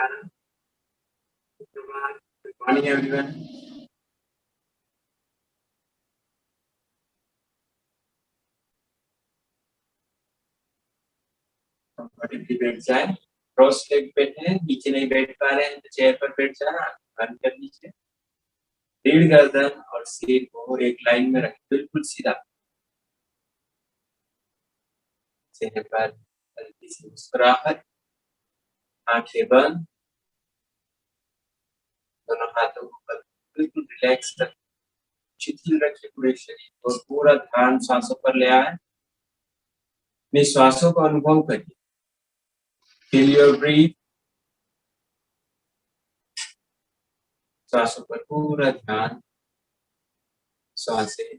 Good morning, everyone. Comfortably बैठ जाए। Cross leg बैठे हैं, नीचे नहीं बैठ पा रहे हैं तो चेयर पर बैठ जाना, बंद कर लीजिए। रीढ़ गर्दन और सिर को एक लाइन में रखें, बिल्कुल सीधा। चेहरे पर हल्की सी मुस्कुराहट, आंखें बंद, दोनों हाथों को बिल्कुल रिलैक्स रखें, शिथिल रखिए पूरे शरीर और पूरा ध्यान सांसों पर ले आए। अपनी श्वासों को अनुभव करिए। Feel your breathe. श्वासों पर पूरा ध्यान। श्वासें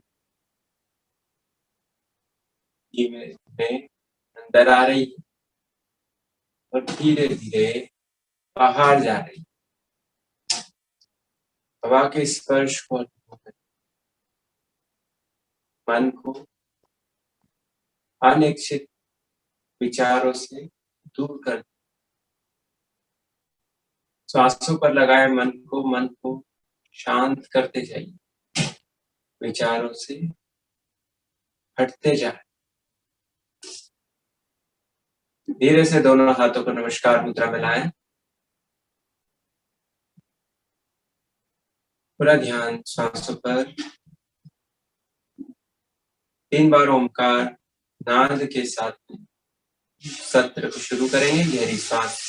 धीमे धीमे अंदर आ रही है और धीरे धीरे बाहर जा रही है। हवा के स्पर्श को अनुभव करें। मन को अनिश्चित विचारों से दूर कर। श्वासों पर लगाए मन को शांत करते जाइए। विचारों से हटते जाए। धीरे से दोनों हाथों को नमस्कार मुद्रा में लाएं। पूरा ध्यान श्वासों पर। 3 बार ओमकार नाद के साथ में सत्र को शुरू करेंगे। गहरी सांस।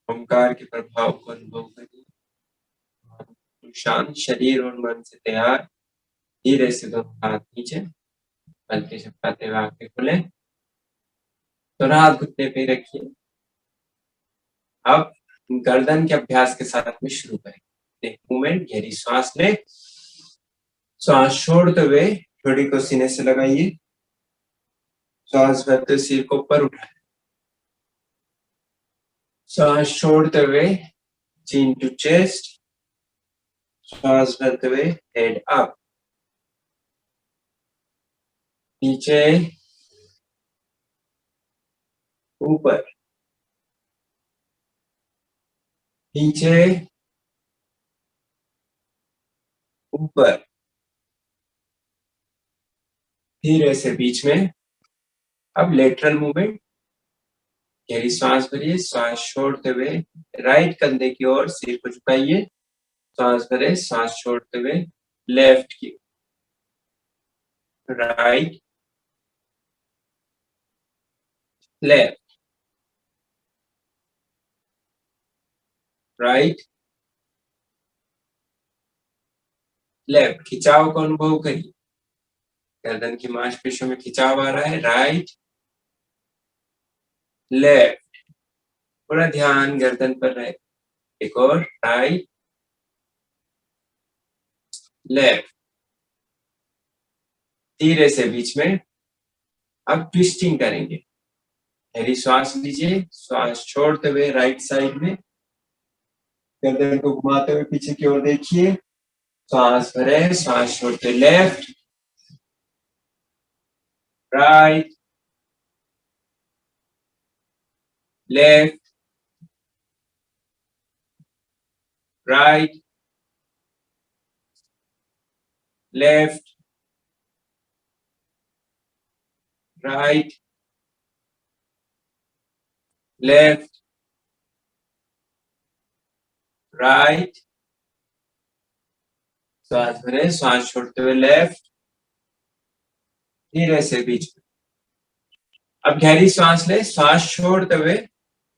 ओमकार के प्रभाव को अनुभव करिए। शांत शरीर और मन से तैयार। धीरे से दोनों हाथ नीचे, हल्के झपकाते हुए आंखें खोले। दोनों हाथ घुटने पे रखिए। अब गर्दन के अभ्यास के साथ में शुरू करें। एक मूवमेंट, गहरी सांस लें। श्वास छोड़ते हुए ठोड़ी को सीने से लगाइए। श्वास भरते सिर को ऊपर उठाएं। श्वास छोड़ते हुए chin to chest. श्वास भरते हुए हेड अप, नीचे ऊपर, नीचे ऊपर। धीरे से बीच में। अब लेटरल मूवमेंट। गहरी सांस भरिए। श्वास छोड़ते हुए राइट कंधे की ओर सिर को झुकाइए। श्वास भरे, सांस छोड़ते हुए लेफ्ट की, राइट, लेफ्ट, राइट, लेफ्ट। खिंचाव का अनुभव करिए। गर्दन की मांसपेशियों में खिंचाव आ रहा है। Right, left. पूरा ध्यान गर्दन पर रहे। एक और, राइट, लेफ्ट। धीरे से बीच में। अब ट्विस्टिंग करेंगे। गहरी श्वास लीजिए। श्वास छोड़ते हुए राइट साइड में, गर्दन को घुमाते हुए पीछे की ओर देखिए। श्वास भरे, श्वास छोड़ते left, right, left, right, left, right, left, right, श्वास भरे, श्वास छोड़ते हुए लेफ्ट, धीरे से बीच में। अब गहरी श्वास ले, श्वास छोड़ते हुए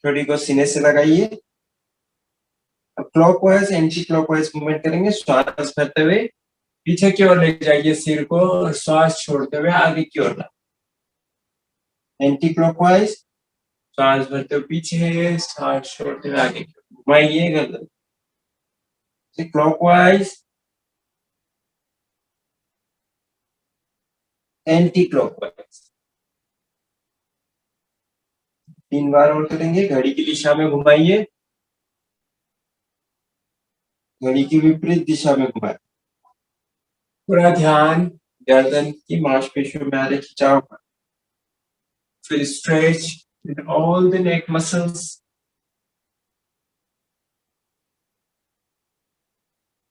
थोड़ी को सीने से लगाइए। अब क्लॉकवाइज एंटी क्लॉकवाइज मूवमेंट करेंगे। श्वास भरते हुए पीछे की ओर ले जाइए सिर को, और श्वास छोड़ते हुए आगे की ओर लाइए। एंटी क्लॉकवाइज, श्वास भरते हुए पीछे, श्वास छोड़ते हुए आगे की ओर घुमाइए गर्दन। Clockwise, anti clockwise. 3 बार और करेंगे। घड़ी की दिशा में घुमाइए, घड़ी की विपरीत दिशा में घुमाए। पूरा ध्यान गर्दन की मांसपेशियों में आ रहे खिंचाव पर। फिर stretch in all the neck muscles.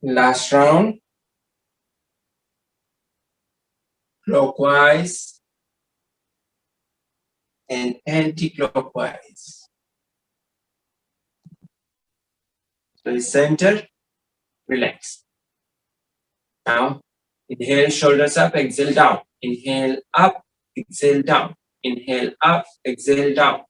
Last round, clockwise and anti-clockwise. So center, relax. Now inhale, shoulders up, exhale down. Inhale up, exhale down. Inhale up, exhale down.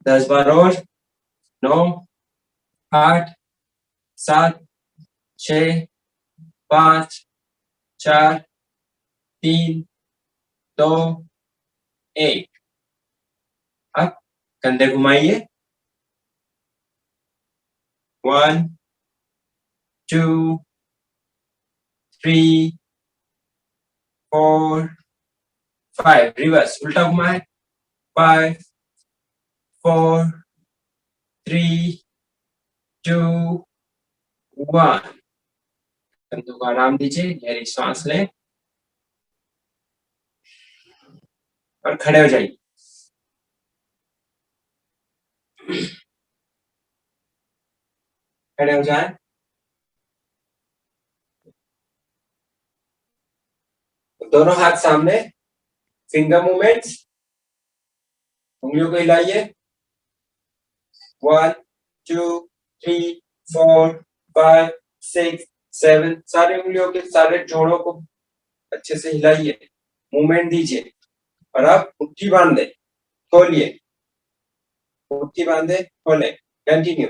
दस बार और। 9, 8, 7, 6, 5, 4, 3, 2, 1। अब कंधे घुमाइए। 1, 2, 3, 4, 5। रिवर्स, उल्टा घुमाए। 5, 4, 3, 2, 1। कंधों को आराम दीजिए, गहरी सांस लें और खड़े हो जाइए। खड़े हो जाएं। दोनों हाथ सामने, फिंगर मूवमेंट्स, उंगलियों को हिलाइए। 1, 2, 3, 4, 5, 6, 7। सारे उंगलियों के सारे जोड़ों को अच्छे से हिलाइए, मूवमेंट दीजिए। और अब मुट्ठी बांध दे, खोलिए, मुट्ठी बांधे, खोले। Continue.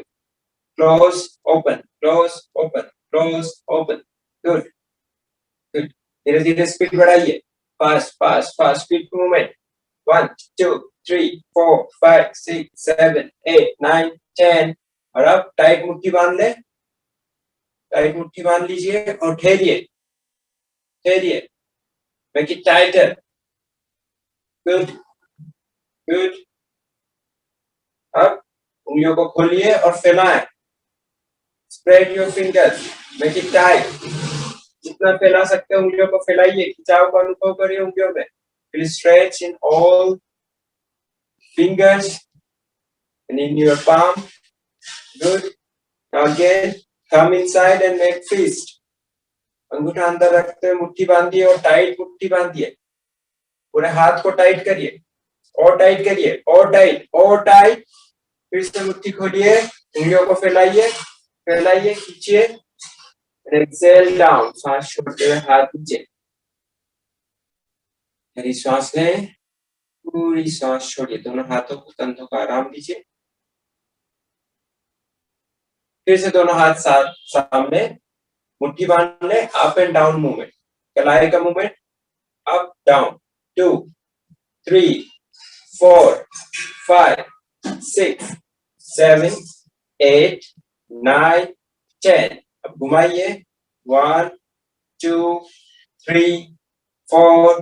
Close, open, close, open, close, open. Good, good. धीरे धीरे स्पीड बढ़ाइए। Fast fast fast speed movement. 1, 2, 3, 4, 5, 6, 7, 8, 9, 10। और अब टाइट मुट्ठी बांध ले, टाइट मुट्ठी बांध लीजिए और ठहरिए, ठहरिए। Make it tighter. Good, good. अब उंगलियों को खोलिए और फैलाएं। Spread your fingers, make it tight. जितना फैला सकते हैं उंगलियों को फैलाइए, खिंचाव का अनुभव करिए उंगलियों में। फिर stretch in all fingers and in your palm. Good. Now again, come inside and make fist. अंगूठा अंदर रखते हुए मुट्ठी बांधिए और टाइट मुट्ठी बांधिए। पूरे हाथ को टाइट करिए, और टाइट करिए, और टाइट, और टाइट। फिर से मुट्ठी खोलिए, उंगलियों को फैलाइए, फैलाइए, खींचिए। एक्सेल डाउन, सांस छोड़ते हुए हाथ नीचे। गहरी श्वास लें, पूरी सांस छोड़िए। दोनों हाथों को कंधों को आराम दीजिए। फिर से दोनों हाथ सामने, मुट्ठी बांध ले। अप एंड डाउन मूवमेंट, कलाई का मूवमेंट। Up down. 2, 3, 4, 5, 6, 7, 8, 9, 10। अब घुमाइए। 1, 2, 3, 4,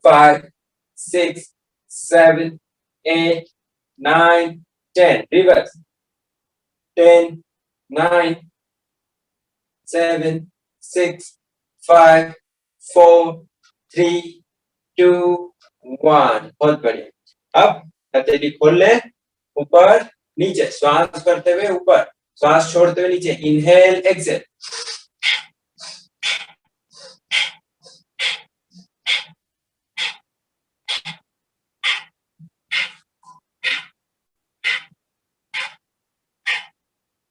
5, 6, 7, 8, 9, 10। रिवर्स। 10, 9, 7, 6, 5, 4, 3, 2, 1। बहुत बढ़िया। अब हथेली खोल ले, ऊपर नीचे, श्वास करते हुए ऊपर, श्वास छोड़ते हुए नीचे। Inhale, exhale.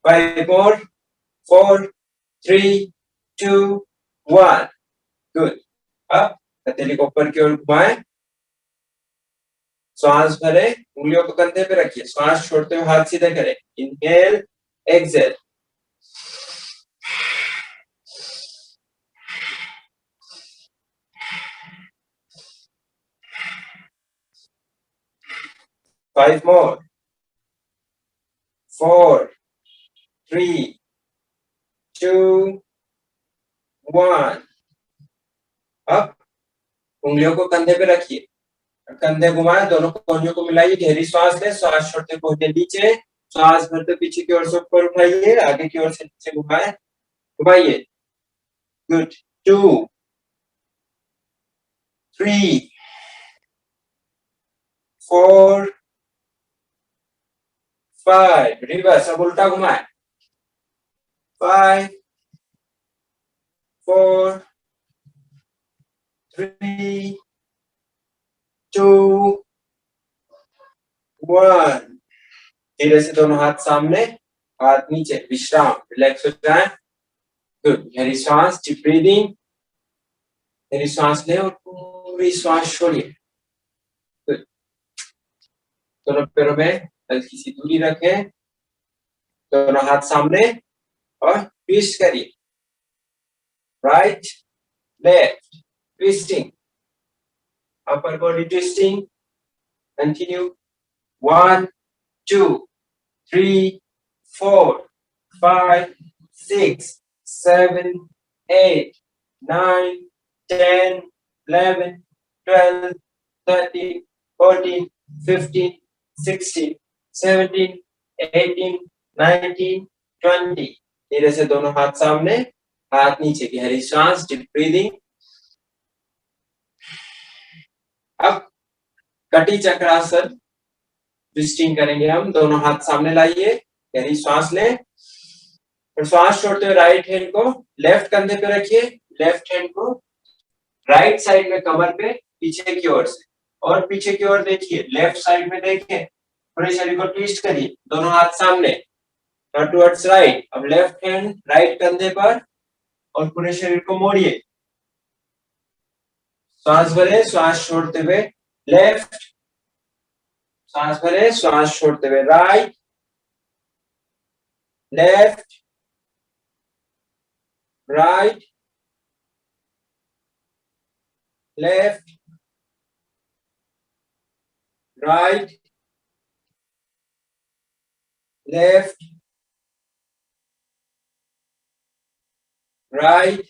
5 more. 4, 3, 2, 1. Good. अब हथेली को ऊपर की ओर घुमाएं, श्वास भरे, उंगलियों को कंधे पे रखिए, श्वास छोड़ते हुए हाथ सीधे करें. Inhale, exhale. Five more. 4, 3, 2, 1. अब उंगलियों को कंधे पे रखिए, कंधे घुमाएं, दोनों कोहनियों को मिलाइए, गहरी श्वास लें, श्वास छोड़ते कोहनियां नीचे, श्वास भरते पीछे की ओर से ऊपर उठाइए, आगे की ओर से नीचे घुमाएं, घुमाइए. गुड. 2, 3, 4, 5. रिवर्स, अब उल्टा घुमाएं. 5, 4, 3, 2, 1. धीरे से दोनों हाथ सामने, हाथ नीचे, विश्राम, रिलैक्स हो जाए. गुड. गहरी श्वास, डीप ब्रीदिंग. गहरी श्वास लें और पूरी श्वास छोड़िए. गुड. दोनों पैरों में हल्की सी दूरी रखें, दोनों हाथ सामने और ट्विस्ट करिए. Right, left, twisting, upper body twisting. Continue. 1, 2, 3, 4, 5, 6, 7, 8, 9, 10, 11, 12, 13, 14, 15, 16, 17, 18, 19, 20. धीरे से दोनों हाथ सामने, हाथ नीचे, गहरी सांस, डीप ब्रीदिंग. अब कटी चक्रासन ट्विस्टिंग करेंगे हम. दोनों हाथ सामने लाइए, गहरी सांस लें और श्वास छोड़ते हुए राइट हैंड को लेफ्ट कंधे पे रखिए, लेफ्ट हैंड को राइट साइड में कमर पे पीछे की ओर से, और पीछे की ओर देखिए, लेफ्ट साइड में देखिए, पूरे शरीर को ट्विस्ट करिए, दोनों हाथ सामने, टुवर्ड्स राइट. अब लेफ्ट हैंड राइट कंधे पर और पूरे शरीर को मोड़िए. श्वास भरे, श्वास छोड़ते हुए लेफ्ट, श्वास भरे, श्वास छोड़ते हुए right, left, right, left, right, left, right.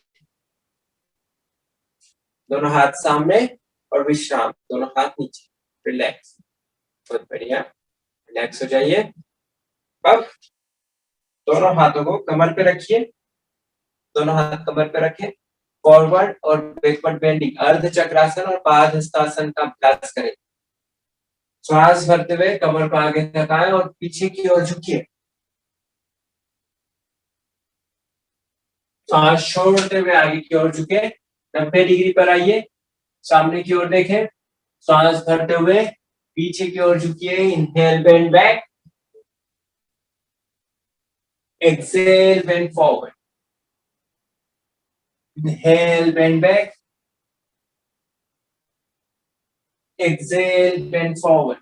दोनों हाथ सामने और विश्राम, दोनों हाथ नीचे, रिलैक्स. बहुत बढ़िया, रिलैक्स हो जाइए. अब दोनों हाथों को कमर पे रखिए, दोनों हाथ कमर पे रखें, फॉरवर्ड और बैकवर्ड बेंडिंग, अर्ध चक्रासन और पाद हस्तासन का अभ्यास करें. श्वास भरते हुए कमर को आगे झुकाएं और पीछे की ओर झुकिए. श्वास छोड़ते हुए आगे की ओर झुके, 90 डिग्री पर आइए, सामने की ओर देखें. श्वास भरते हुए पीछे की ओर झुकिए. Inhale, bend back. Exhale, bend forward. Inhale, bend back. Exhale, bend forward.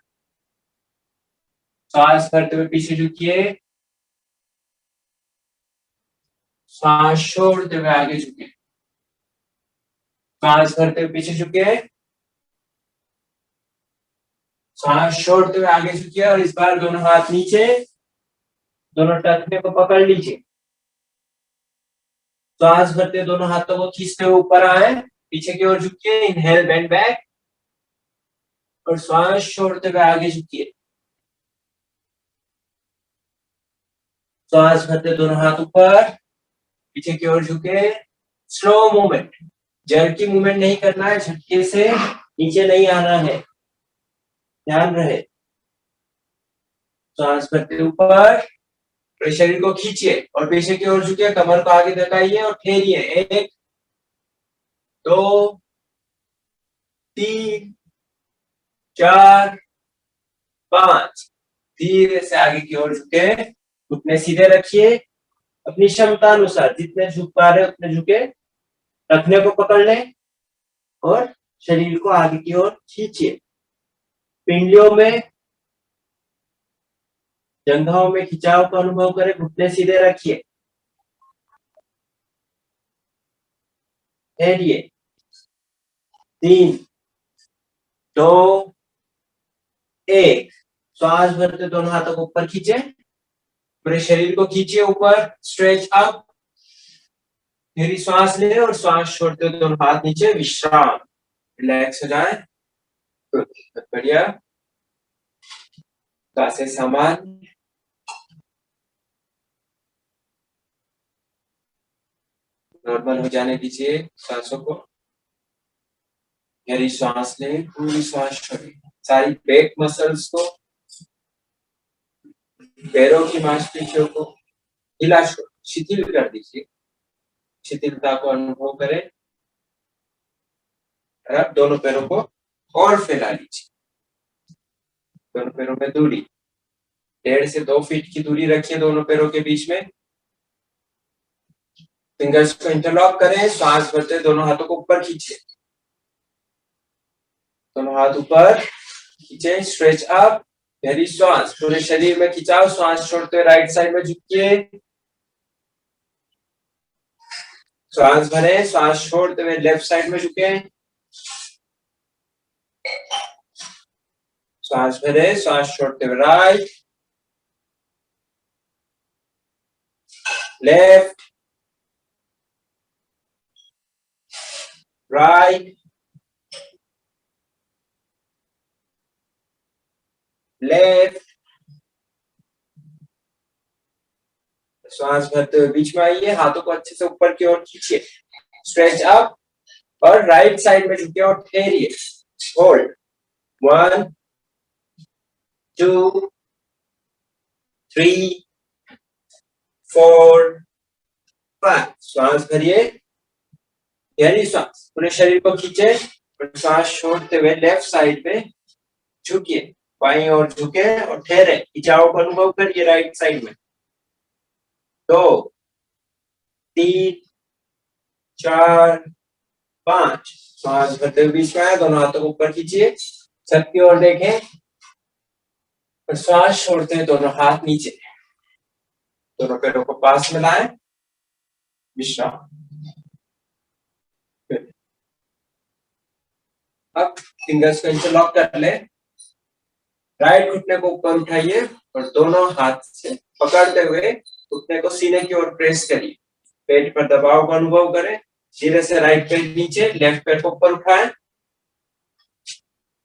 श्वास भरते हुए पीछे झुकिए, श्वास छोड़ते हुए आगे झुके, श्वास भरते हुए पीछे झुके, श्वास छोड़ते हुए आगे झुकिए. और इस बार दोनों हाथ नीचे, दोनों टखने को पकड़ लीजिए. श्वास भरते दोनों हाथों को खींचते हुए ऊपर आए, पीछे की ओर झुकिए. इनहेल, बेंड बैक और श्वास छोड़ते हुए आगे झुकिए. श्वास भरते दोनों हाथ ऊपर, पीछे की ओर झुके. स्लो मूवमेंट, जर्की मूवमेंट नहीं करना है, झटके से नीचे नहीं आना है, ध्यान रहे. श्वास भरते ऊपर, शरीर को खींचिए और पीछे की ओर झुकिए, कमर को आगे धकाइए और ठहरिए. 1, 2, 3, 4, 5. धीरे से आगे की ओर झुके, घुटने सीधे रखिए, अपनी क्षमता अनुसार जितने झुक पा रहे उतने झुके, रखने को पकड़ लें और शरीर को आगे की ओर खींचिए। पिंडलियों में, जंघाओं में खिंचाव का अनुभव करें, घुटने सीधे रखिए, ठहरिए। 3, 2, 1। श्वास भरते दोनों हाथों को ऊपर खींचे, पूरे शरीर को खींचिए ऊपर, स्ट्रेच अप, गहरी श्वास ले और श्वास छोड़ते हुए दोनों हाथ नीचे, विश्राम, रिलैक्स हो जाए। बढ़िया, सांसें सामान्य, नॉर्मल हो जाने दीजिए सांसों को। गहरी सांस लें, पूरी सांस छोड़िए, सारी बैक मसल्स को, पैरों की मांसपेशियों को हिला शिथिल कर दीजिए, शिथिलता को अनुभव करें। और अब दोनों पैरों को और फैला लीजिए, दोनों पैरों में दूरी 1.5 से 2 फीट की दूरी रखिए दोनों पैरों के बीच में। फिंगर्स को इंटरलॉक करें, श्वास भरते दोनों हाथों को ऊपर खींचे, दोनों हाथ ऊपर खींचे, स्ट्रेच अप, गहरी श्वास, पूरे शरीर में खिंचाव, श्वास छोड़ते हुए राइट साइड में झुकिए, श्वास भरें, श्वास छोड़ते हुए लेफ्ट साइड में झुके, श्वास भरें, श्वास छोड़ते हुए राइट, लेफ्ट, राइट, लेफ्ट। श्वास भरते हुए बीच में आइए, हाथों को अच्छे से ऊपर की ओर खींचिए, स्ट्रेच अप और राइट साइड में झुके और ठहरिए, होल्ड। 1, 2, 3, 4, 5। श्वास भरिए, गहरी श्वास, पूरे शरीर को खींचे और श्वास छोड़ते हुए लेफ्ट साइड में झुकिए, बाईं ओर झुके और ठहरे, खिंचाव का अनुभव करिए राइट साइड में। 2, 3, 4, 5। श्वास भरते हुए बीच में आए, दोनों हाथों को ऊपर खींचिए, छत की ओर देखें और श्वास छोड़ते हुए दोनों हाथ नीचे, दोनों पैरों को पास में लाएं, विश्राम। अब फिंगर्स को इंटरलॉक कर ले, राइट घुटने को ऊपर उठाइए और दोनों हाथ से पकड़ते हुए घुटने को सीने की ओर प्रेस करिए, पेट पर दबाव का अनुभव करें, धीरे से राइट पैर नीचे, लेफ्ट पैर को ऊपर उठाएं,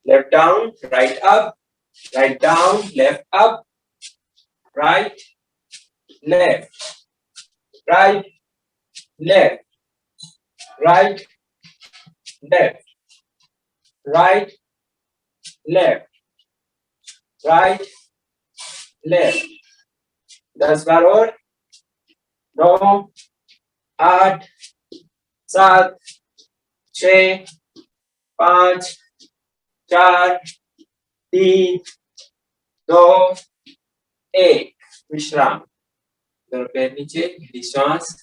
left down, right up, write down, left up, right, left, right, left, right, left, right, left, right, left. 10 बार और। 9, 8, 7, 6, 5, 4, 3, 2, 1। विश्राम, दोनों पैर नीचे, गहरी सांस,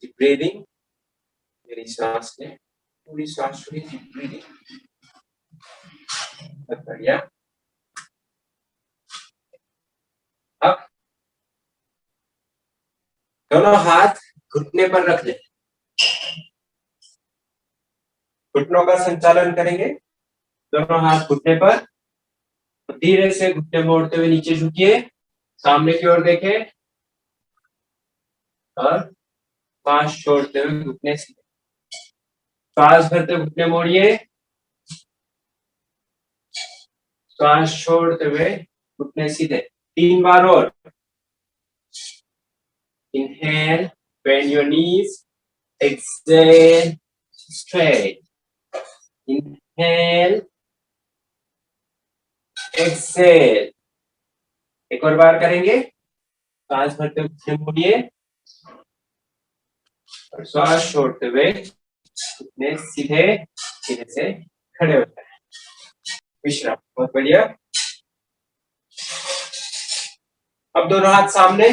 ब्रीदिंग, गहरी सांस लें, पूरी सांस छोड़िए, डीप ब्रीदिंग। बहुत बढ़िया। अब दोनों हाथ घुटने पर रख लें, घुटनों का संचालन करेंगे, दोनों हाथ घुटने पर, धीरे से घुटने मोड़ते हुए नीचे झुकिए, सामने की ओर देखें और श्वास छोड़ते हुए घुटने सीधे, श्वास भरते हुए घुटने मोड़िए, श्वास छोड़ते हुए घुटने सीधे। 3 बार और। Inhale, bend your knees, exhale, straight. Inhale, exhale. एक और बार करेंगे, श्वास भरते हुए घुटने मोड़िए और श्वास छोड़ते हुए घुटने सीधे सीधे से खड़े हो जाए, विश्राम। बहुत बढ़िया। अब दोनों हाथ सामने,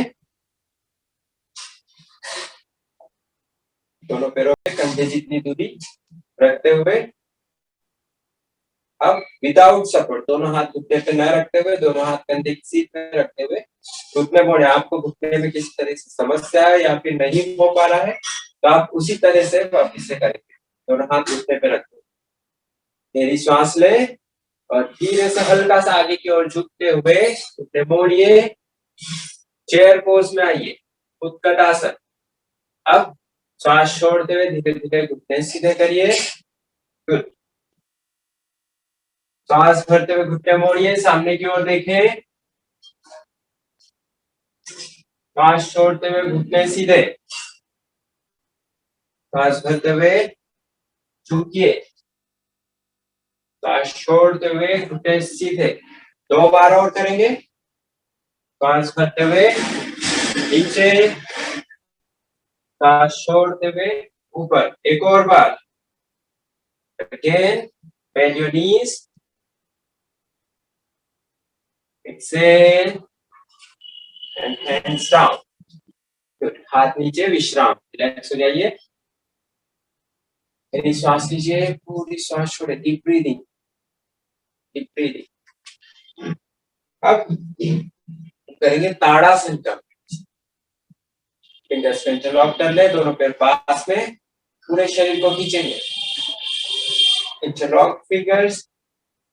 दोनों पैरों पे कंधे जितनी दूरी रखते हुए, अब विदाउट सपोर्ट, दोनों हाथ घुटने पे न रखते हुए, दोनों हाथ कंधे की सीट पे रखते हुए घुटने मोड़े। आपको घुटने में किसी तरह से समस्या है या फिर नहीं हो पा रहा है तो आप उसी तरह से वापिस से करेंगे। दोनों हाथ घुटने पे रखते हुए गहरी श्वास ले और धीरे से हल्का सा आगे की ओर झुकते हुए घुटने मोड़िए, चेयर पोज में आइए, उत्कटासन। अब श्वास छोड़ते हुए धीरे धीरे घुटने सीधे करिए। गुड। श्वास भरते हुए घुटने मोड़िए, सामने की ओर देखें। श्वास छोड़ते हुए घुटने सीधे, श्वास भरते हुए झुकिए, श्वास छोड़ते हुए घुटने सीधे। 2 बार और करेंगे। श्वास भरते हुए नीचे, श्वास छोड़ते हुए ऊपर। एक और बार। Again, bend your knees. Exhale and hands down. Good. हाथ नीचे, विश्राम, रिलैक्स हो जाइए। गहरी श्वास लीजिए, पूरी श्वास छोड़े, डीप ब्रीदिंग, डीप ब्रीदिंग। अब करेंगे ताड़ासन का। फिंगर्स को इंटरलॉक कर ले, दोनों पैर पास में, पूरे शरीर को खींचेंगे। इंटरलॉक फिंगर्स,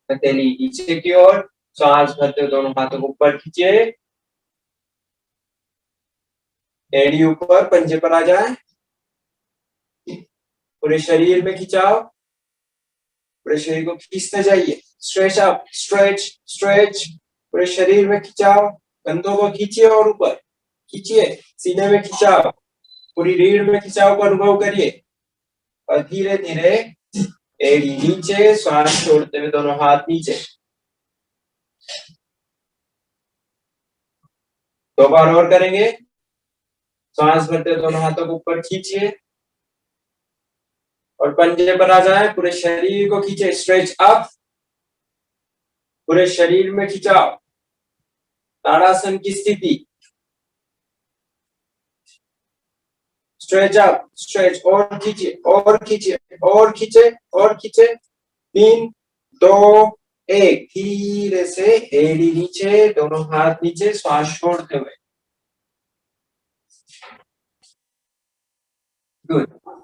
हथेली नीचे की ओर, श्वास भरते हुए दोनों हाथों को ऊपर खींचे, एड़ी ऊपर, पंजे पर आ जाए, पूरे शरीर में खिंचाओ, पूरे शरीर को खींचते जाइए। स्ट्रेच अप, स्ट्रेच स्ट्रेच, पूरे शरीर में खिंचाओ, कंधों को खींचिए और ऊपर खींचिए, सीने में खिंचाओ, पूरी रीढ़ में खिंचाव का अनुभव करिए और धीरे धीरे एड़ी नीचे, श्वास छोड़ते हुए दोनों हाथ नीचे। 2 बार और करेंगे। श्वास भरते हुए दोनों हाथों को ऊपर खींचिए और पंजे पर आ जाए, पूरे शरीर को खींचे, स्ट्रेच अप, पूरे शरीर में खिंचाओ, ताड़ासन की स्थिति। स्ट्रेच अप, स्ट्रेच, और खींचे और खींचे और खींचे और खींचे। 3, 2, 1, धीरे से एड़ी नीचे, दोनों हाथ नीचे, श्वास छोड़ते हुए। गुड।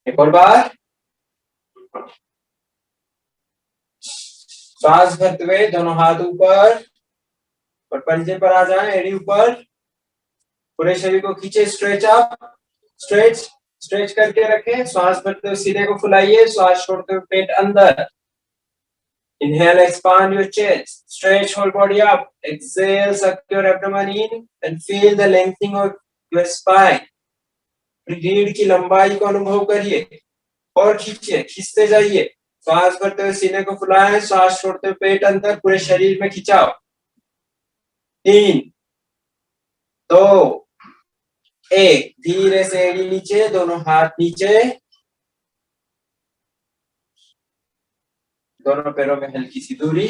एक और बार। श्वास भरते हुए दोनों हाथ ऊपर और पंजे पर आ जाए, एड़ी ऊपर, पूरे शरीर को खींचे, स्ट्रेच अप, स्ट्रेच स्ट्रेच करके रखें। श्वास भरते हुए सीने को फुलाइए, श्वास छोड़ते हुए पेट अंदर। Inhale, expand your chest, stretch whole body up. Exhale, suck your abdomen in and feel the lengthening of your spine. रीढ़ की लंबाई को अनुभव करिए और खींचिए, खींचते जाइए। श्वास भरते हुए सीने को फुलाएं, श्वास छोड़ते हुए पेट अंदर, पूरे शरीर में खिंचाओ। 3, 2, 1, धीरे से एड़ी नीचे, दोनों हाथ नीचे, दोनों पैरों में हल्की सी दूरी,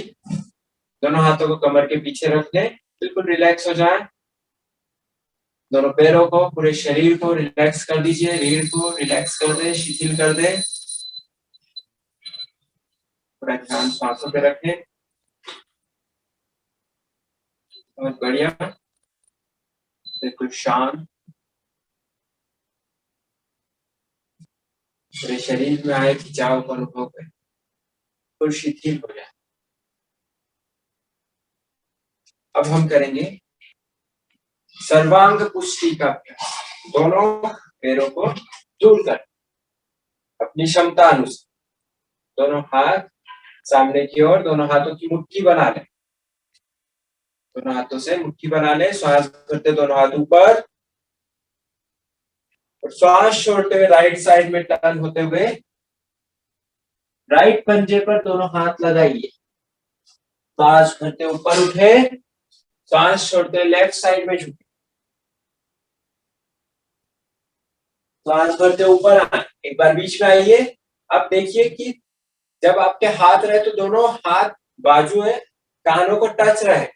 दोनों हाथों को कमर के पीछे रख लें, बिल्कुल रिलैक्स हो जाएं। दोनों पैरों को, पूरे शरीर को रिलैक्स कर दीजिए, रीढ़ को रिलैक्स कर दें, शिथिल कर दें। पूरा ध्यान सांसों पे रखें। बहुत बढ़िया, बिल्कुल शांत। पूरे शरीर में आए खिंचाव का अनुभव करें, बिल्कुल शिथिल हो जाए। अब हम करेंगे सर्वांग पुष्टि का अभ्यास। दोनों पैरों को जोड़कर अपनी क्षमता अनुसार दोनों हाथ सामने की ओर, दोनों हाथों की मुट्ठी बना लें, दोनों हाथों से मुट्ठी बना लें। श्वास भरते दोनों हाथ ऊपर और श्वास छोड़ते हुए राइट साइड में टर्न होते हुए राइट पंजे पर दोनों हाथ लगाइए। श्वास भरते ऊपर उठे, श्वास छोड़ते लेफ्ट साइड में झुके, श्वास भरते ऊपर आए, एक बार बीच में आइए। अब देखिए कि जब आपके हाथ रहे तो दोनों हाथ बाजू है, कानों को टच रहे,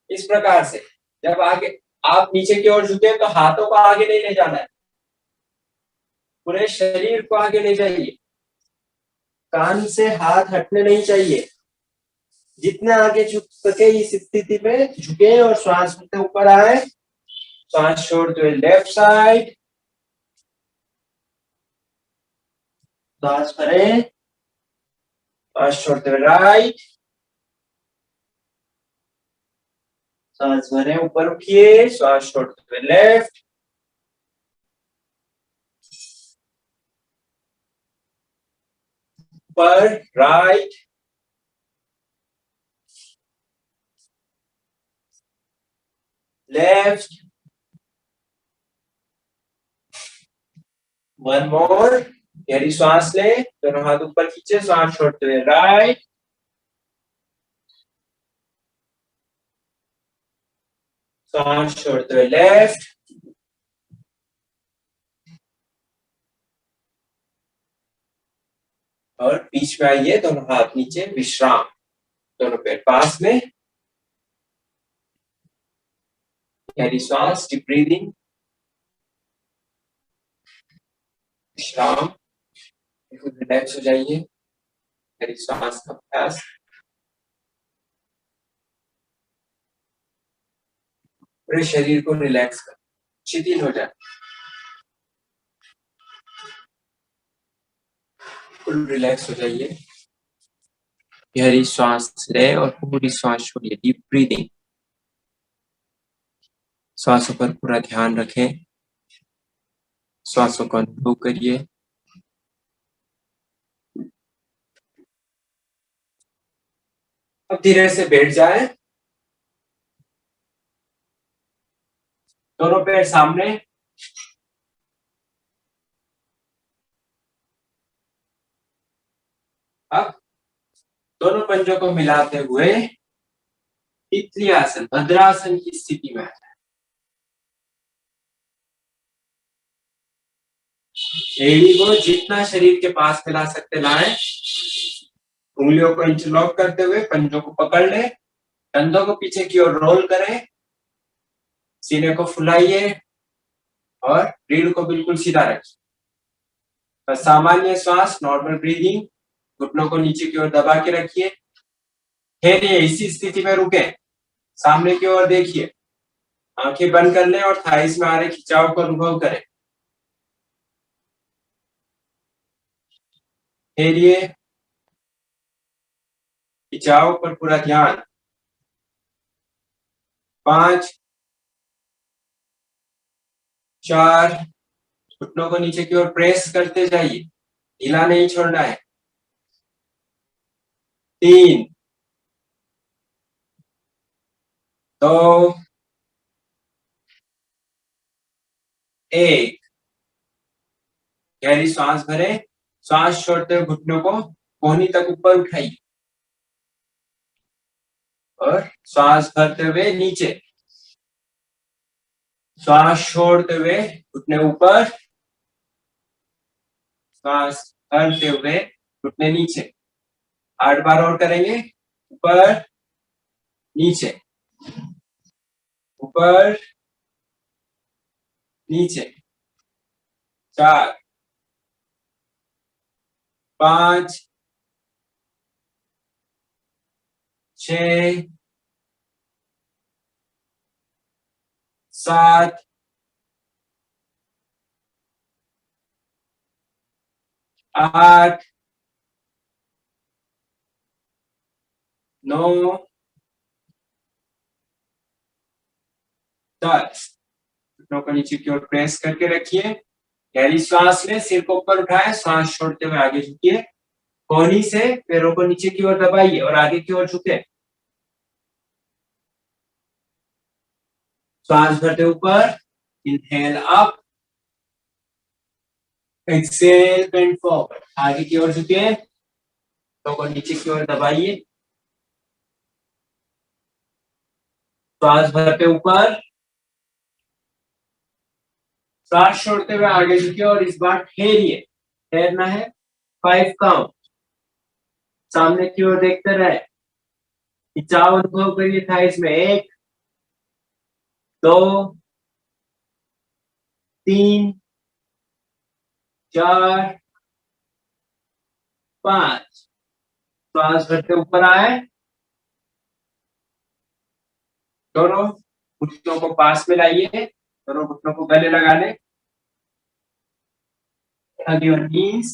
इस प्रकार से। जब आगे आप नीचे की ओर झुके तो हाथों को आगे नहीं ले जाना है, पूरे शरीर को आगे ले जाइए, कान से हाथ हटने नहीं चाहिए। जितना आगे झुक सके इस स्थिति में झुके और श्वास से ऊपर आए, श्वास छोड़ते हुए लेफ्ट साइड, श्वास भरें, श्वास छोड़ते हुए राइट, श्वास भरें, ऊपर उठिए, श्वास छोड़ते हुए लेफ्ट, ऊपर राइट, लेफ्ट, वन मोर, गहरी श्वास ले, दोनों हाथ ऊपर खींचे, श्वास छोड़ते हुए राइट, श्वास छोड़ते हुए लेफ्ट, और बीच में आइए, दोनों हाथ नीचे, विश्राम, दोनों पैर पास में, गहरी श्वास, डीप ब्रीदिंग, विश्राम, बिल्कुल रिलैक्स हो जाइए, गहरी श्वास का अभ्यास, पूरे शरीर को रिलैक्स कर, शिथिल हो जाए, फुल रिलैक्स हो जाइए, गहरी श्वास ले और पूरी श्वास छोड़िए, डीप ब्रीदिंग, श्वासों पर पूरा ध्यान रखें, श्वासों को अनुभव करिए, अब धीरे से बैठ जाए, दोनों पैर सामने, अब दोनों पंजों को मिलाते हुए तितली आसन, भद्रासन की स्थिति में आ जाए। एड़ी को जितना शरीर के पास मिला सकते लाएं, उंगलियों को इंटरलॉक करते हुए पंजों को पकड़ ले, कंधों को पीछे की ओर रोल करें, सीने को फुलाइए और रीढ़ को बिल्कुल सीधा रखिए। बस सामान्य श्वास, नॉर्मल ब्रीदिंग, घुटनों को नीचे की ओर दबा के रखिए, ठहरिए, इसी स्थिति में रुके, सामने की ओर देखिए, आंखें बंद कर लें और थाइस में आ रहे खिंचाव को अनुभव करें। ठहरिए, खिंचाव पर पूरा ध्यान। 5, 4, घुटनों को नीचे की ओर प्रेस करते जाइए, ढीला नहीं छोड़ना है। 3, 2, 1, गहरी श्वास भरें, श्वास छोड़ते हुए घुटनों को कोहनी तक ऊपर उठाइए और श्वास भरते हुए नीचे, श्वास छोड़ते हुए घुटने ऊपर, श्वास भरते हुए घुटने नीचे। 8 बार और करेंगे, ऊपर नीचे, ऊपर नीचे। 4, 5, 6, 7, 8, 9, 10। घुटनों को नीचे की ओर प्रेस करके रखिए, गहरी श्वास लें, सिर को ऊपर उठाएं, श्वास छोड़ते हुए आगे झुकिए, कोहनी से पैरों को नीचे की ओर दबाइए और आगे की ओर झुके, श्वास भरते ऊपर, inhale up, exhale bend forward, आगे की ओर झुके, तो को नीचे की ओर दबाइए, श्वास भरते ऊपर, श्वास छोड़ते हुए आगे झुके और इस बार ठहरिए, ठहरना है 5 काउंट, सामने की ओर देखते रहे, खिंचाव अनुभव करिए थाइस में। 1, 2 3 4 5 श्वास भरते ऊपर आए, दोनों घुटनों को पास में लाइए, दोनों घुटनों को गले लगा लें, hug your knees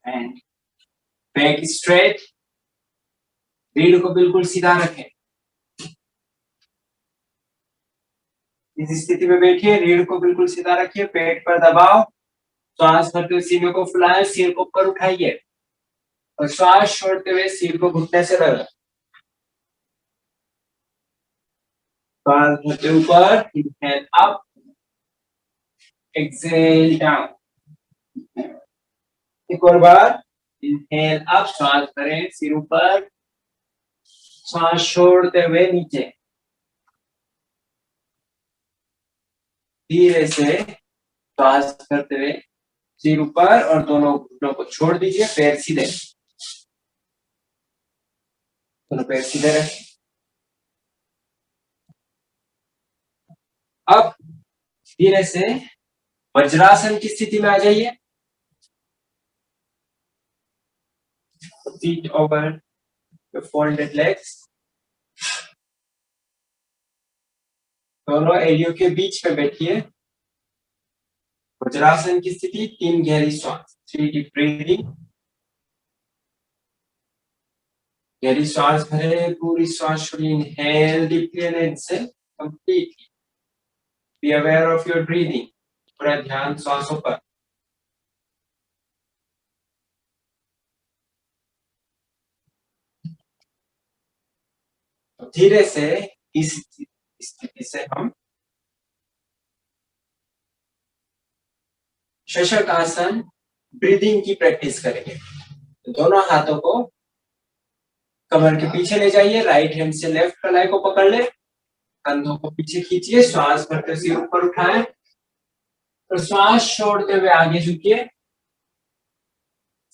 and back straight, रीढ़ को बिल्कुल सीधा रखें। इस स्थिति में बैठिए, रीढ़ को बिल्कुल सीधा रखिए, पेट पर दबाव, श्वास भरते हुए सीने को फुलाएं, सिर को ऊपर उठाइए और श्वास छोड़ते हुए सिर को घुटने से लगाएं। श्वास भरते ऊपर, इनहेल अप, एक्सहेल डाउन। एक और बार, इनहेल अप, श्वास भरें, सिर ऊपर, श्वास छोड़ते हुए नीचे। धीरे से श्वास करते हुए सिर ऊपर और दोनों घुटनों को छोड़ दीजिए, पैर सीधे, दोनों पैर सीधे रखें। अब धीरे से वज्रासन की स्थिति में आ जाइए, feet over the folded legs, दोनों एलियों के बीच में बैठिए। वज्रासन की स्थिति, 3 गहरी श्वास, 3 deep breathing, गहरी श्वास भरे, पूरी श्वास छोड़िए, inhale deeply and exhale completely, be aware of your breathing, पूरा ध्यान श्वासों पर। धीरे से इस स्थिति से हम शशक आसन ब्रीदिंग की प्रैक्टिस करेंगे। दोनों हाथों को कमर के पीछे ले जाइए, राइट हैंड से लेफ्ट कलाई को पकड़ ले, कंधों को पीछे खींचिए, श्वास भरते सिर ऊपर उठाएं और श्वास छोड़ते हुए आगे झुकिए,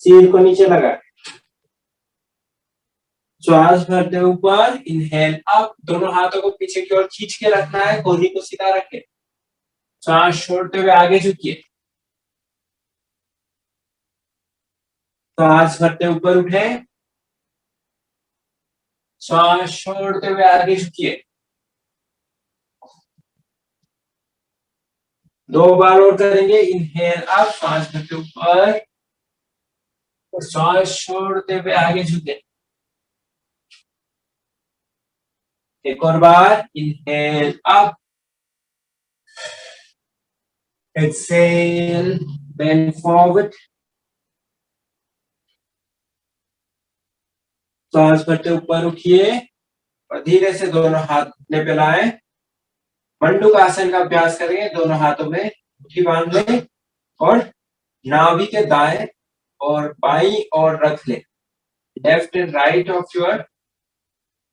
सिर को नीचे लगाएं। श्वास भरते ऊपर, इनहेल अप, दोनों हाथों को पीछे की ओर खींच के रखना है, कोहनी को सीधा रखें। श्वास छोड़ते हुए आगे झुकिए, श्वास भरते ऊपर उठे, श्वास छोड़ते हुए आगे झुकिए। 2 बार और करेंगे, इनहेल अप, श्वास भरते ऊपर और श्वास छोड़ते हुए आगे झुके। एक और बार, inhale up, exhale bend forward, श्वास भरते ऊपर उठिए और धीरे से दोनों हाथ घुटने पे लाएं। मंडूक आसन का अभ्यास करेंगे, दोनों हाथों में मुट्ठी बांध लें और नाभि के दाएं और बाईं ओर रख लें, left and right of your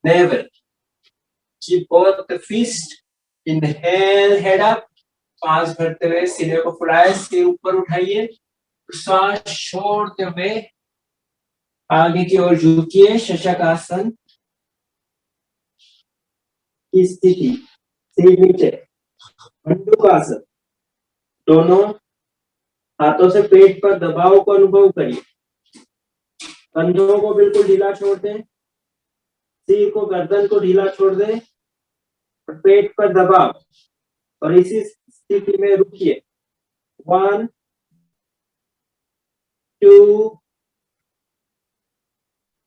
navel. Keep both the fist. Inhale, head up. श्वास भरते हुए सीने को फुलाए, सिर ऊपर उठाइए, श्वास छोड़ते हुए आगे की ओर झुकिए, शशक आसन की स्थिति, सिर नीचे, मंडूक आसन, दोनों हाथों से पेट पर दबाव को अनुभव करिए, कंधों को बिल्कुल ढीला छोड़ दें, सिर को, गर्दन को ढीला छोड़ दें और पेट पर दबाव, और इसी स्थिति में रुकिए। 1 2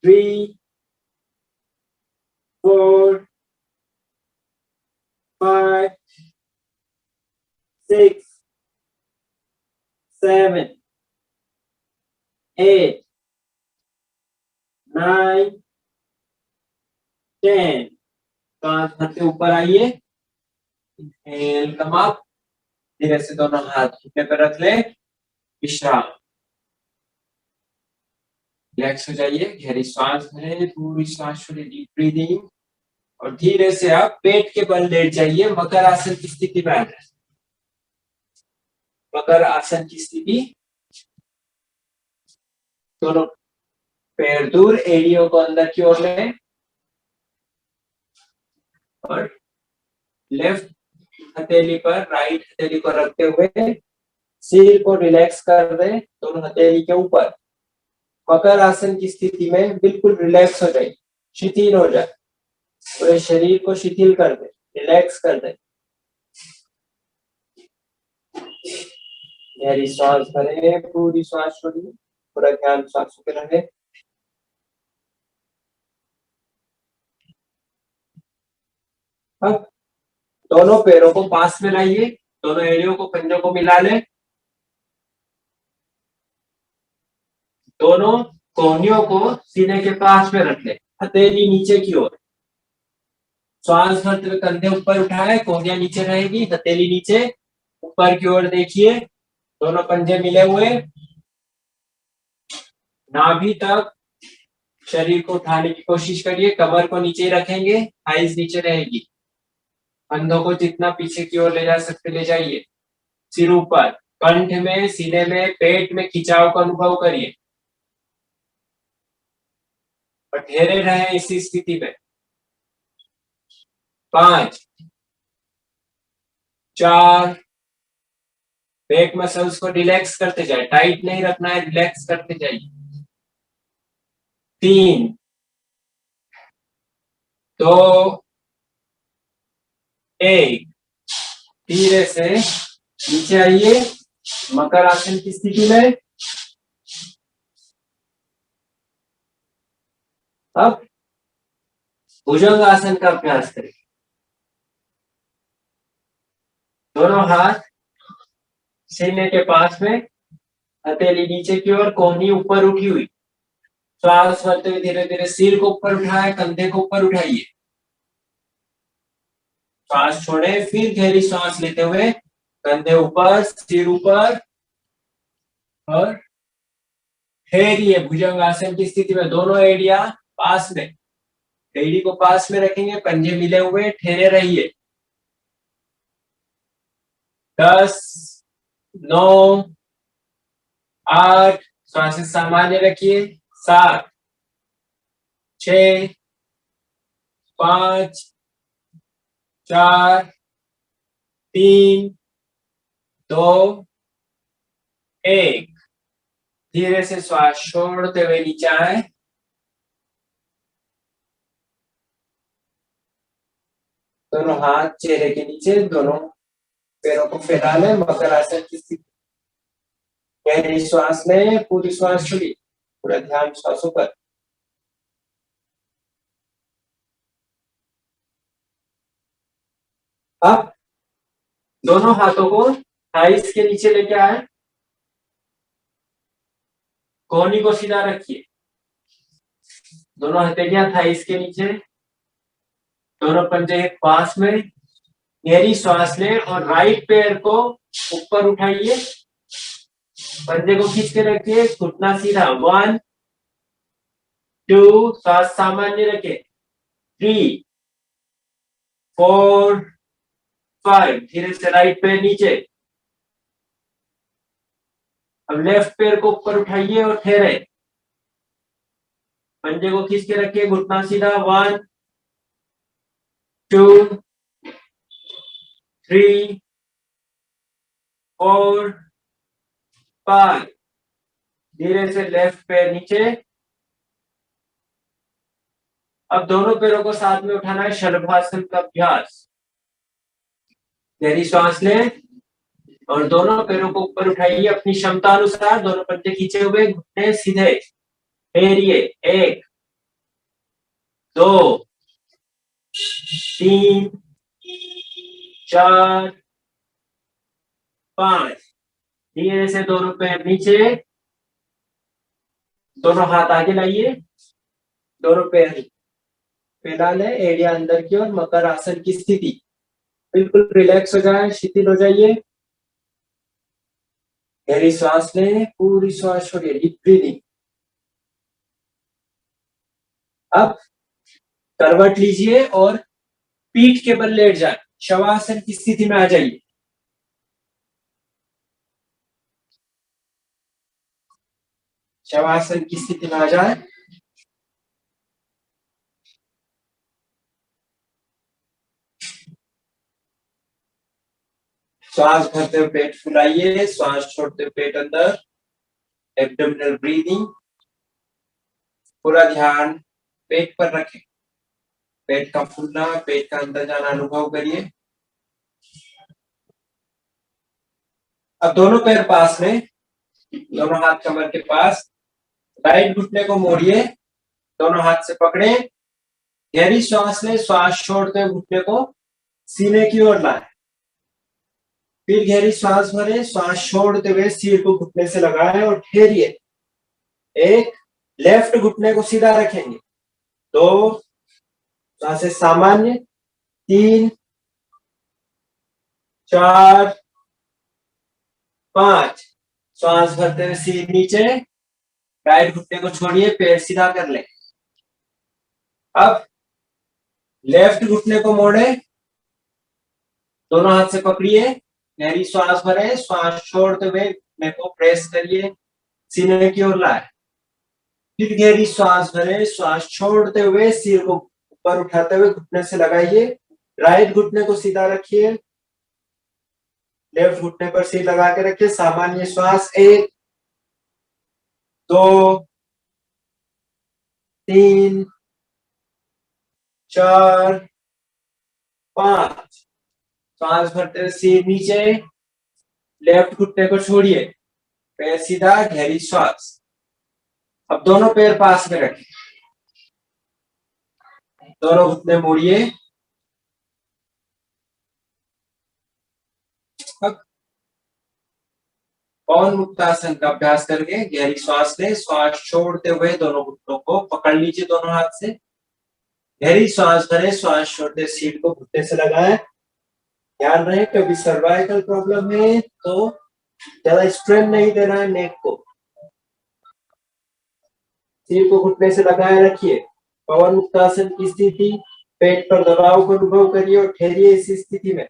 3 4 5 6 7 8 9 10। सांस भरते ऊपर आइए, इनहेल कम अप, धीरे से दोनों हाथ घुटने पर रख लें, विश्राम, रिलैक्स हो जाइए, गहरी श्वास भरें, पूरी श्वास छोड़िए, डीप ब्रीदिंग, और धीरे से आप पेट के बल लेट जाइए, मकर आसन की स्थिति में आ जाए। मकर आसन की स्थिति, दोनों पैर दूर, एड़ियों को अंदर की ओर लें और लेफ्ट हथेली पर राइट हथेली को रखते हुए सिर को रिलैक्स कर दे दोनों हथेली के ऊपर। मकर आसन की स्थिति में बिल्कुल रिलैक्स हो जाए, शिथिल हो जाए, पूरे शरीर को शिथिल कर दे, रिलैक्स कर दे। गहरी सांस भरे, पूरी सांस छोड़िए, पूरा ध्यान सांसों पे रहे। अब दोनों पैरों को पास में लाइए, दोनों एड़ियों को पंजों को मिला ले, दोनों कोहनियों को सीने के पास में रख ले, हथेली नीचे की ओर। श्वास भरते हुए कंधे ऊपर उठाए, कोहनियां नीचे रहेगी, हथेली नीचे, ऊपर की ओर देखिए, दोनों पंजे मिले हुए, नाभि तक शरीर को उठाने की कोशिश करिए, कमर को नीचे रखेंगे, थाइस नीचे रहेगी, कंधों को जितना पीछे की ओर ले जा सकते ले जाइए, सिर ऊपर, कंठ में, सीने में, पेट में खिंचाव का अनुभव करिए और ठहरे रहे इसी स्थिति में। 5 4 बैक मसल्स को रिलैक्स करते जाए, टाइट नहीं रखना है, रिलैक्स करते जाइए। 3 2 1 धीरे से नीचे आइए, मकर आसन की स्थिति में। अब भुजंग आसन का अभ्यास करें। दोनों हाथ सीने के पास में, हथेली नीचे की ओर, कोहनी ऊपर उठी हुई। श्वास भरते हुए धीरे धीरे सिर को ऊपर उठाए, कंधे को ऊपर उठाइए, श्वास छोड़े, फिर गहरी सांस लेते हुए कंधे ऊपर, सिर ऊपर और ठहरिए। भुजंग आसन की स्थिति में दोनों एड़ियां पास में, एड़ी को पास में रखेंगे, पंजे मिले हुए, ठहरे रहिए। 10 9 8 श्वास सामान्य रखिए। 7 6 5 4 3 2 1 धीरे से श्वास छोड़ते हुए नीचे आए। दोनों हाथ चेहरे के नीचे, दोनों पैरों को फैला लें, मकर आसन की स्थिति। गहरी श्वास लें, पूरी श्वास छोड़िए, पूरा ध्यान श्वासों पर। अब दोनों हाथों को थाइस के नीचे लेके आए, कोहनी को सीधा रखिए, दोनों हथेलियां थाइस के नीचे, दोनों पंजे पास में। गहरी श्वास लें और राइट पैर को ऊपर उठाइए, पंजे को खींच के रखिए, घुटना सीधा। 1 2 श्वास सामान्य रखें। 3 4 5 धीरे से राइट पैर नीचे। अब लेफ्ट पैर को ऊपर उठाइए और ठहरे, पंजे को खींच के रखिए, घुटना सीधा। 1 2 3 4 5 धीरे से लेफ्ट पैर नीचे। अब दोनों पैरों को साथ में उठाना है, शलभासन का अभ्यास। गहरी श्वास लें और दोनों पैरों को ऊपर उठाइए अपनी क्षमता अनुसार, दोनों पंजे खींचे हुए, घुटने सीधे, ठहरिए। 1 2 3 4 5 धीरे से दोनों पैर नीचे, दोनों हाथ आगे लाइए, दोनों पैर फैला लें, एड़ियां अंदर की ओर, मकर आसन की स्थिति। बिल्कुल रिलैक्स हो जाए, शिथिल हो जाइए। गहरी श्वास लें, पूरी श्वास छोड़िए, डीप ब्रीदिंग। अब करवट लीजिए और पीठ के बल लेट जाए, शवासन की स्थिति में आ जाइए। शवासन की स्थिति में आ जाए। श्वास भरते हुए पेट फुलाइए, श्वास छोड़ते हुए पेट अंदर, एब्डोमिनल ब्रीदिंग। पूरा ध्यान पेट पर रखें, पेट का फूलना, पेट का अंदर जाना अनुभव करिए। अब दोनों पैर पास में, दोनों हाथ कमर के पास, राइट घुटने को मोड़िए, दोनों हाथ से पकड़े, गहरी श्वास लें, श्वास छोड़ते हुए घुटने को सीने की ओर लाएं। फिर गहरी श्वास भरें, श्वास छोड़ते हुए सिर को घुटने से लगाएं और ठहरिए। एक, लेफ्ट घुटने को सीधा रखेंगे। 2, सांसें सामान्य। 3, 4, 5, श्वास भरते हुए सिर नीचे, राइट घुटने को छोड़िए, पैर सीधा कर लें। अब लेफ्ट घुटने को मोड़े, दोनों हाथ से पकड़िए, गहरी श्वास भरें, श्वास छोड़ते हुए घुटने को प्रेस करिए, सीने की ओर लाए। फिर गहरी श्वास भरें, श्वास छोड़ते हुए सिर को ऊपर उठाते हुए घुटने से लगाइए, राइट घुटने को सीधा रखिए, लेफ्ट घुटने पर सिर लगा के रखिए, सामान्य श्वास। 1, 2, 3, 4, 5, श्वास भरते हुए सिर नीचे, लेफ्ट घुटने को छोड़िए, पैर सीधा, गहरी श्वास। अब दोनों पैर पास में रखें, दोनों घुटने मोड़िए। पवन मुक्तासन का अभ्यास करके गहरी श्वास लें, श्वास छोड़ते हुए दोनों घुटनों को पकड़ लीजिए दोनों हाथ से, गहरी श्वास भरें, श्वास छोड़ते सीट को घुटने से लगाएं। ध्यान रहे कभी सर्वाइकल प्रॉब्लम है तो ज्यादा स्ट्रेन नहीं देना है नेक को, सिर को घुटने से लगाए रखिए। पवन मुक्तासन की स्थिति, पेट पर दबाव को अनुभव करिए और ठहरिए इस स्थिति में।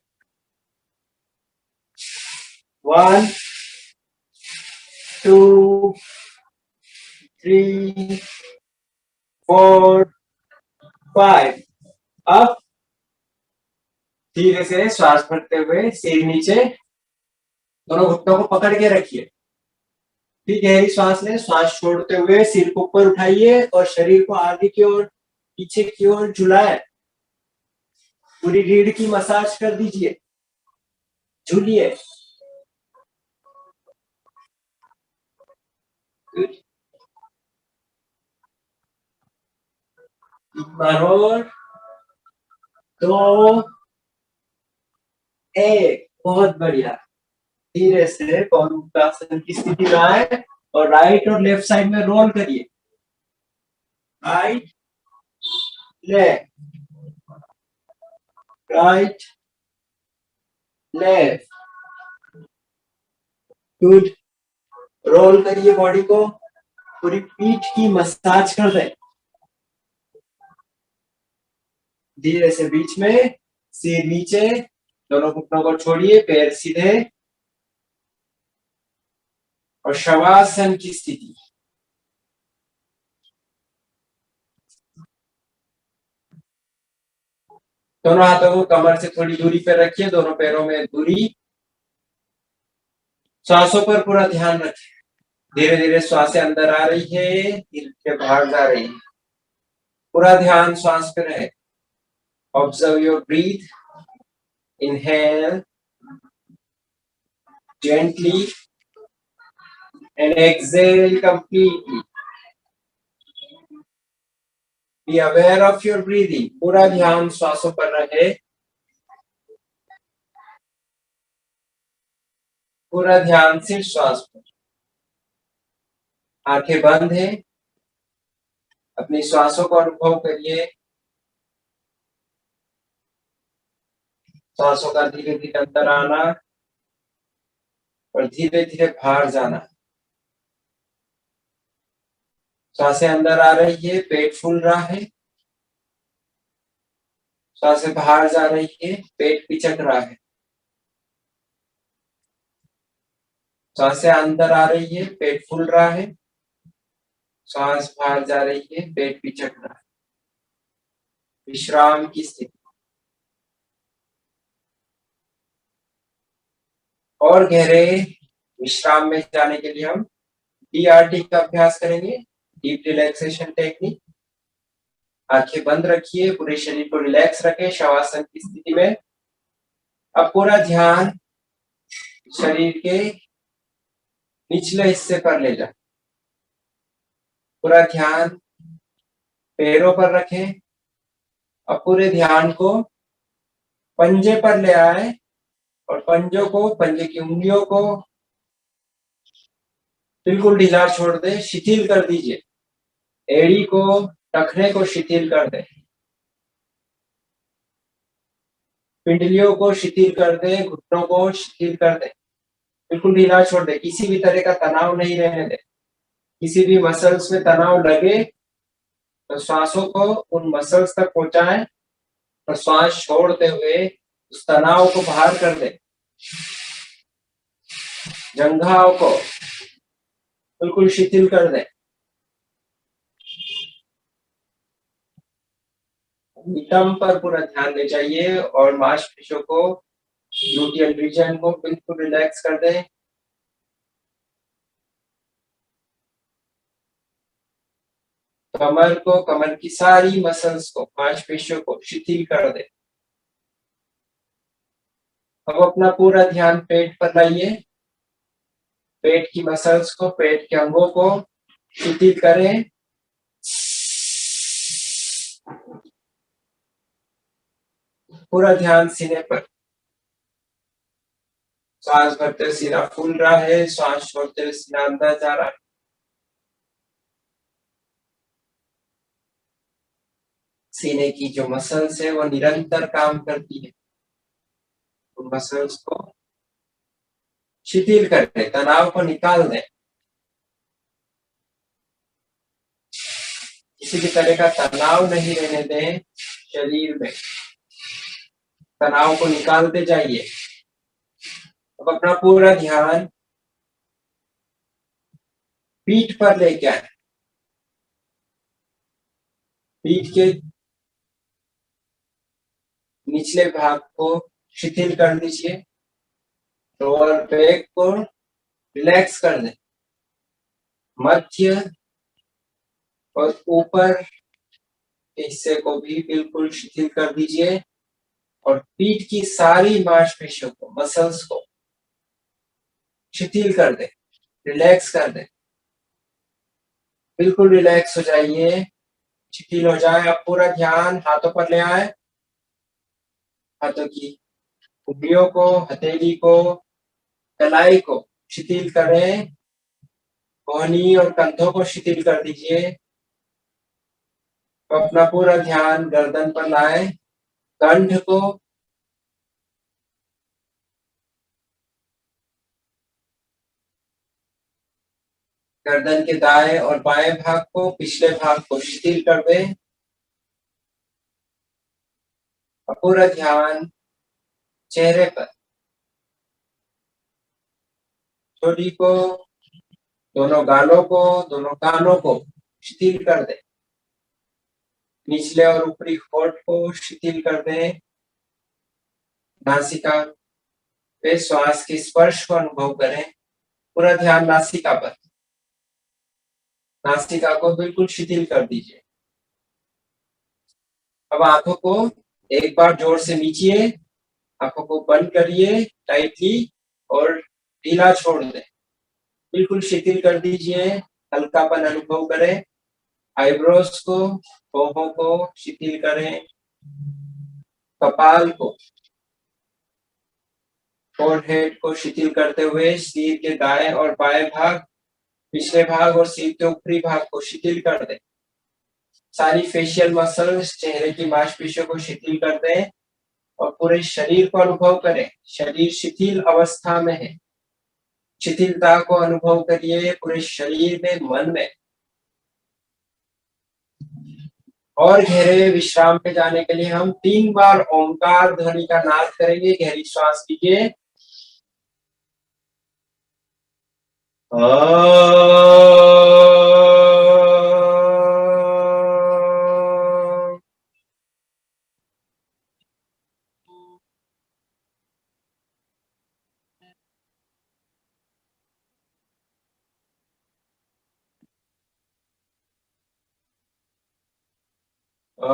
1, 2, 3, 4, 5। अब धीरे से श्वास भरते हुए सिर नीचे, दोनों घुटनों को पकड़ के रखिए। फिर गहरी श्वास लें, श्वास छोड़ते हुए सिर को ऊपर उठाइए और शरीर को आगे की ओर, पीछे की ओर झुलाएं। पूरी रीढ़ की मसाज कर दीजिए, झूलिए। और 2, 1, बहुत बढ़िया। धीरे से पवन मुक्तासन की स्थिति में आए और राइट और लेफ्ट साइड में रोल करिए, right left, right left, good. Roll करिए बॉडी को, पूरी पीठ की मसाज कर दें। धीरे से बीच में, सिर नीचे, दोनों घुटनों को छोड़िए, पैर सीधे और शवासन की स्थिति। दोनों हाथों को कमर से थोड़ी दूरी पर रखिए, दोनों पैरों में दूरी। श्वासों पर पूरा ध्यान रखें, धीरे धीरे श्वासें अंदर आ रही है, धीरे धीरे बाहर जा रही है। पूरा ध्यान श्वास पे रहे। Observe your breathe, inhale gently and exhale completely. Be aware of your breathing. पूरा ध्यान श्वासों पर रहे, पूरा ध्यान सिर्फ श्वास पर। आंखें बंद है, अपनी श्वासों को अनुभव करिए। श्वासों का धीरे धीरे अंदर आना और धीरे धीरे बाहर जाना। सांसें अंदर आ रही है, पेट फूल रहा है, सांसें बाहर जा रही है, पेट पिचक रहा है। सांसें अंदर आ रही है, पेट फूल रहा है, सांस बाहर जा रही है, पेट पिचक रहा है। विश्राम की स्थिति। और गहरे विश्राम में जाने के लिए हम DRT का अभ्यास करेंगे, डीप रिलैक्सेशन टेक्निक। आंखें बंद रखिए, पूरे शरीर को रिलैक्स रखें शवासन की स्थिति में। अब पूरा ध्यान शरीर के निचले हिस्से पर ले जाए, पूरा ध्यान पैरों पर रखें। अब पूरे ध्यान को पंजे पर ले आए और पंजों को, पंजे की उंगलियों को बिल्कुल ढीला छोड़ दे, शिथिल कर दीजिए। एड़ी को, टखने को शिथिल कर दे, पिंडलियों को शिथिल कर दे, घुटनों को शिथिल कर दे, बिल्कुल ढीला छोड़ दे। किसी भी तरह का तनाव नहीं रहने दे। किसी भी मसल्स में तनाव लगे तो श्वासों को उन मसल्स तक पहुंचाएं और श्वास छोड़ते हुए उस तनाव को बाहर कर दे। जंघाओं को बिल्कुल शिथिल कर दे। नितंब पर पूरा ध्यान ले जाइए और मांसपेशियों को, ग्लूटियल रीजन को बिल्कुल रिलैक्स कर दे। कमर को, कमर की सारी मसल्स को, मांसपेशियों को शिथिल कर दे। अब अपना पूरा ध्यान पेट पर लाइए। पेट की मसल्स को, पेट के अंगों को शिथिल करें। पूरा ध्यान सीने पर। सांस भरते हुए सीना फूल रहा है, सांस छोड़ते हुए सीना अंदर जा रहा है। सीने की जो मसल्स है वो निरंतर काम करती है। उन मसल्स को शिथिल करके तनाव को निकाल दें। किसी भी तरह का तनाव नहीं रहने दें शरीर में। तनाव को निकालते जाइए। अब अपना पूरा ध्यान पीठ पर लेके आए। पीठ के निचले भाग को शिथिल कर दीजिए। लोअर बैक को रिलैक्स कर दें। मध्य और ऊपर के हिस्से को भी बिल्कुल शिथिल कर दीजिए और पीठ की सारी मांसपेशियों को, मसल्स को शिथिल कर दें, रिलैक्स कर दें। बिल्कुल रिलैक्स हो जाइए, शिथिल हो जाए। अब पूरा ध्यान हाथों पर ले आए। हाथों की उंगलियों को, हथेली को, कलाई को शिथिल करें। कोहनी और कंधों को शिथिल कर दीजिए। तो अपना पूरा ध्यान गर्दन पर लाए। कंठ को, गर्दन के दाएं और बाएं भाग को, पिछले भाग को शिथिल कर दें। और पूरा ध्यान चेहरे पर, चोटी को, दोनों गालों को, दोनों कानों को शिथिल कर दें। निचले और ऊपरी होठ को शिथिल कर दें। नासिका पे श्वास के स्पर्श को अनुभव करें। पूरा ध्यान नासिका पर। नासिका को बिल्कुल शिथिल कर दीजिए। अब आंखों को एक बार जोर से मीचिए। आंखों को बंद करिए टाइटली और ढीला छोड़ दें। बिल्कुल शिथिल कर दीजिए। हल्कापन अनुभव करें। आईब्रोज को, बाहों को शिथिल करें। कपाल को, फोरहेड को शिथिल करते हुए सिर के दाएं और बाएं भाग, पिछले भाग और सिर के ऊपरी भाग को शिथिल कर दें। सारी फेशियल मसल्स, चेहरे की मांसपेशियों को शिथिल कर दें और पूरे शरीर को अनुभव करें। शरीर शिथिल अवस्था में है। शिथिलता को अनुभव करिए पूरे शरीर में, मन में। और गहरे विश्राम पे जाने के लिए हम 3 बार ओंकार ध्वनि का नाद करेंगे। गहरी श्वास लीजिए। फिर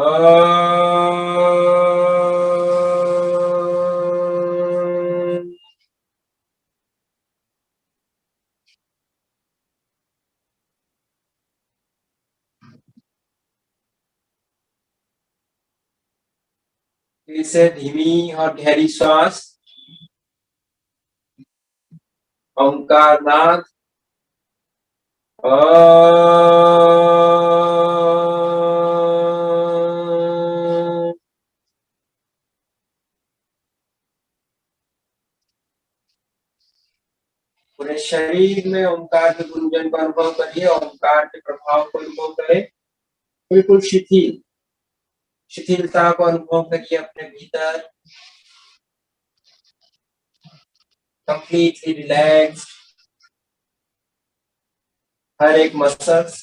से धीमी और गहरी श्वास। ओंकार नाद। पूरे शरीर में ओंकार के गुंजन का अनुभव करिए, ओंकार के प्रभाव को अनुभव करें। बिल्कुल शिथिलता को अनुभव करिए अपने भीतर। Completely relax. हर एक मसल्स,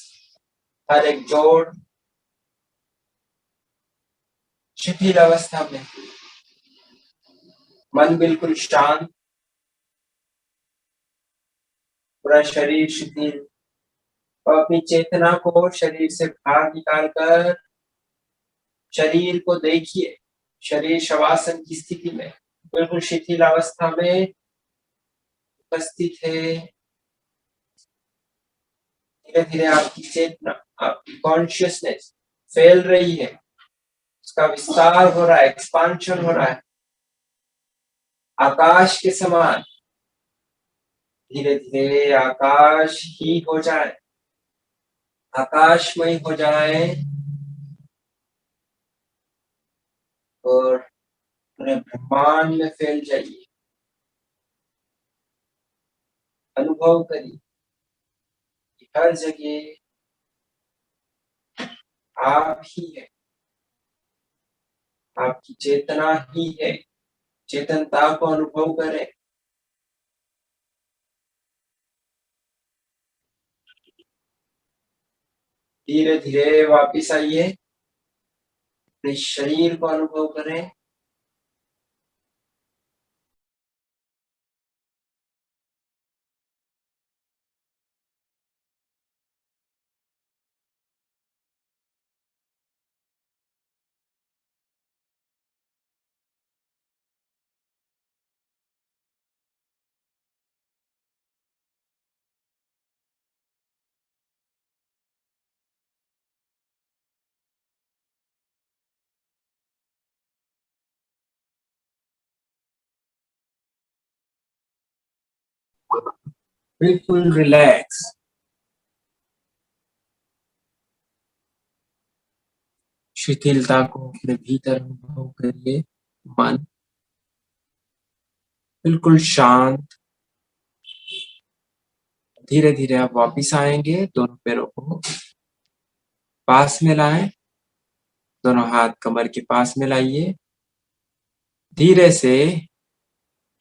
हर एक जोड़ शिथिल अवस्था में। मन बिल्कुल शांत, पूरा शरीर शिथिल। और अपनी चेतना को शरीर से बाहर निकालकर शरीर को देखिए। शरीर शवासन की स्थिति में बिल्कुल शिथिल अवस्था में उपस्थित है। धीरे धीरे आपकी चेतना, आपकी कॉन्शियसनेस फैल रही है, उसका विस्तार हो रहा है, एक्सपांशन हो रहा है। आकाश के समान धीरे धीरे आकाश ही हो जाए, आकाशमय हो जाए और पूरे ब्रह्मांड में फैल जाइए। अनुभव करिए हर जगह आप ही है, आपकी चेतना ही है। चेतनता को अनुभव करें। धीरे धीरे वापिस आइए, अपने शरीर को अनुभव करें। बिल्कुल रिलैक्स। शिथिलता को अपने भीतर अनुभव करिए। मन बिल्कुल शांत। धीरे धीरे आप वापिस आएंगे। दोनों पैरों को पास में लाएं, दोनों हाथ कमर के पास में लाइए। धीरे से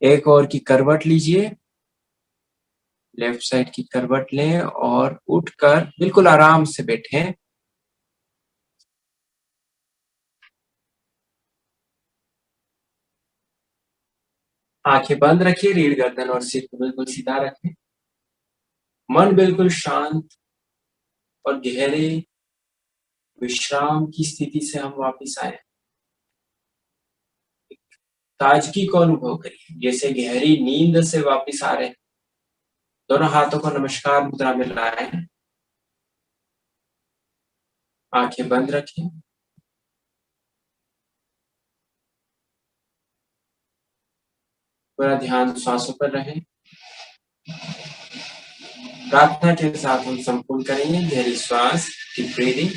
एक और की करवट लीजिए, लेफ्ट साइड की करवट लें और उठकर बिल्कुल आराम से बैठें। आंखें बंद रखिए, रीढ़ गर्दन और सिर को बिल्कुल सीधा रखें। मन बिल्कुल शांत और गहरे विश्राम की स्थिति से हम वापस आए। ताजगी को अनुभव करिए, जैसे गहरी नींद से वापस आ रहे। दोनों हाथों को नमस्कार मुद्रा में लाएं। आंखें बंद रखें। पूरा ध्यान श्वासों पर रहे। प्रार्थना के साथ हम संपूर्ण करेंगे। गहरी श्वास, डीप ब्रीदिंग।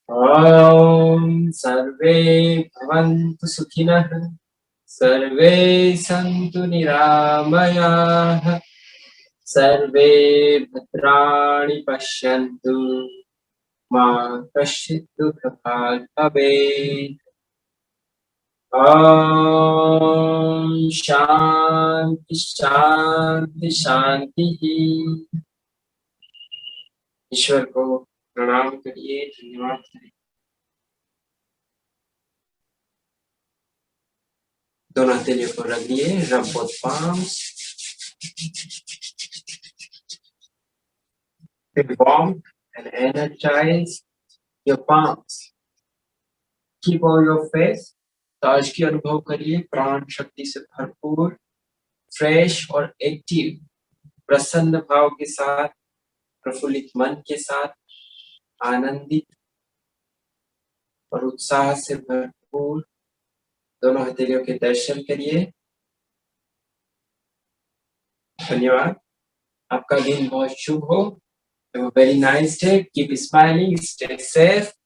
ओम सर्वे भवन्तु सुखिनः, सर्वे सन्तु निरामयाः, सर्वे भद्राणि पश्यन्तु, मा कश्चित् दुःखभाग् भवेत्। ओम शांति शांति शांति। ईश्वर को प्रणाम करिए, धन्यवाद करिए। दोनों हथेलियों को रख दिए, रब both palms, feel warm and energized. Your palms, keep on your face. ताज की अनुभव करिए, प्राण शक्ति से भरपूर, फ्रेश और एक्टिव, प्रसन्न भाव के साथ, प्रफुल्लित मन के साथ, आनंदित और उत्साह से भरपूर। दोनों हथेलियों के दर्शन करिए। धन्यवाद। आपका दिन बहुत शुभ हो। Have a very nice day. Keep smiling. Stay safe.